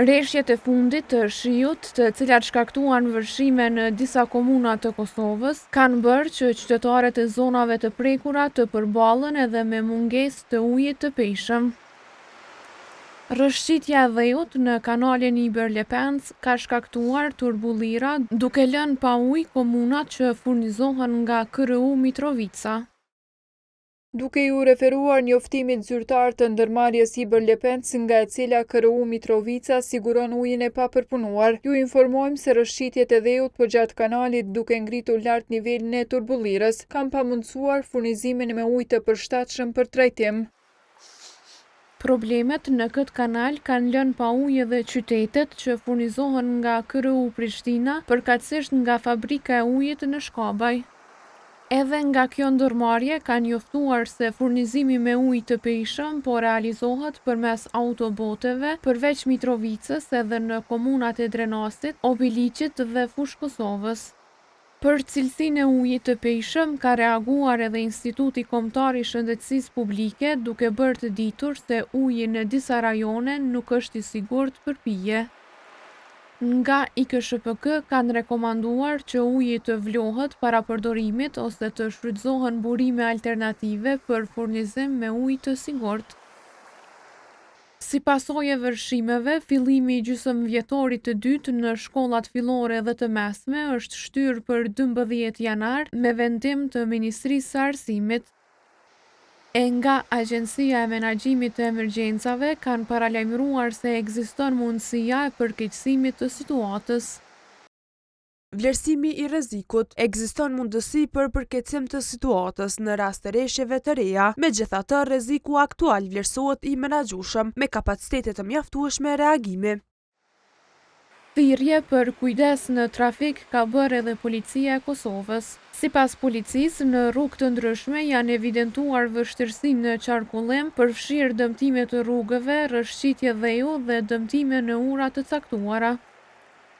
Rreshjet e fundit të shiut, të cilat shkaktuan vërshime në disa komuna të Kosovës, kanë bërë që qytetarët e zonave të prekura të përballen edhe me mungesë të ujit të pijshëm. Rrëshqitja e dhëut në kanalin Iber-Lepenc ka shkaktuar turbullira, duke lënë pa ujë komunat që furnizohen nga KRU Mitrovica. Duke ju referuar njoftimit zyrtar të ndërmarrjes Iber-Lepenc nga e cila KRU Mitrovica siguron ujin e papërpunuar, ju informojmë se rrëshqitjet e dheut përgjatë kanalit duke ngritur lart nivelin e turbullirës, kanë pamundsuar furnizimin me ujë të përshtatshëm për trajtim. Problemet në këtë kanal kanë lënë pa ujë edhe qytetet që furnizohen nga KRU Prishtina, përkatësisht nga fabrika e ujit në Shkabaj. Edhe nga kjo ndërmarrje kanë njoftuar se furnizimi me ujë të pijshëm po realizohet përmes autoboteve, përveç Mitrovicës edhe në komunat e Drenasit, Obiliqit dhe Fushë Kosovës. Për cilësinë e ujit të pijshëm ka reaguar edhe Instituti Kombëtar i Shëndetësisë Publike, duke bërë të ditur se uji në disa rajone nuk është i sigurt për pije. Nga IKSHPK kanë rekomanduar që uji të vlohet para përdorimit ose të shfrytëzohen burime alternative për furnizim me ujë të sigurt. Si pasojë e vërshimeve, fillimi i gjysmëvjetorit të dytë në shkollat fillore dhe të mesme është shtyrë për 12 janar me vendim të Ministrisë së Arsimit. E nga Agjencia e Menaxhimit të Emergjencave kanë paralajmëruar se ekziston mundësia e përkeqësimit të situatës. Vlerësimi i rrezikut. Ekziston mundësi për përkeqësim të situatës në rast të rreshjeve të reja, megjithatë rreziku aktual vlerësohet i menaxhueshëm me kapacitete të mjaftueshme reagimi. Thirrje për kujdes në trafik ka bërë edhe Policia e Kosovës. Sipas policisë, në rrugë të ndryshme janë evidentuar vështirësi në qarkullim, përfshirë dëmtime të rrugëve, rrëshqitje dheu dhe dëmtime në ura të caktuara.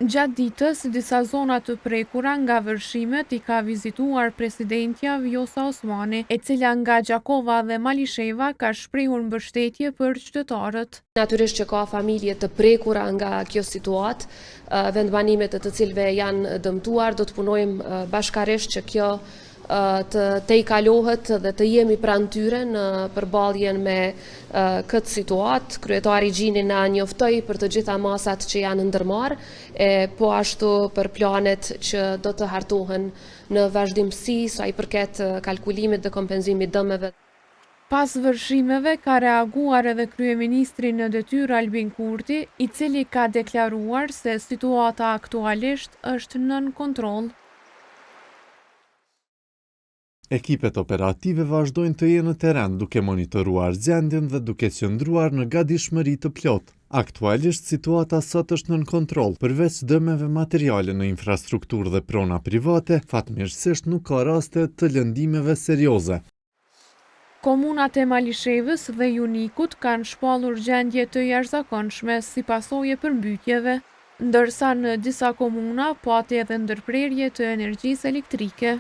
Gjatë ditës, disa zona të prekura nga vërshimet i ka vizituar presidentja Vjosa Osmani, e cila nga Gjakova dhe Malisheva ka shprehur mbështetje për qytetarët. Natyrisht që ka familje të prekura nga kjo situatë, vendbanimet të cilëve janë dëmtuar, do të punojmë bashkarisht që kjo të tejkalohet dhe të jemi pranë tyre në përballjen me këtë situatë. Kryetari Gjini na njoftoi për të gjitha masat që janë ndërmarrë, po ashtu për planet që do të hartohen në vazhdimsi sa i përket kalkulimit dhe kompenzimit dëmeve. Pas vërshimeve ka reaguar edhe kryeministri në detyrë Albin Kurti, i cili ka deklaruar se situata aktualisht është nën kontroll. Ekipet operative vazhdojnë të jenë në teren duke monitoruar gjendjen dhe duke qëndruar në gatishmëri të plotë. Aktualisht situata sot është nën kontroll, përveç dëmeve materiale në infrastrukturë dhe prona private, fatmirësisht nuk ka raste të lëndimeve serioze. Komunat e Malishevës dhe Junikut kanë shpallur gjendje të jashtëzakonshme si pasojë përmbytjeve, ndërsa në disa komuna pati edhe ndërprerje të energjisë elektrike.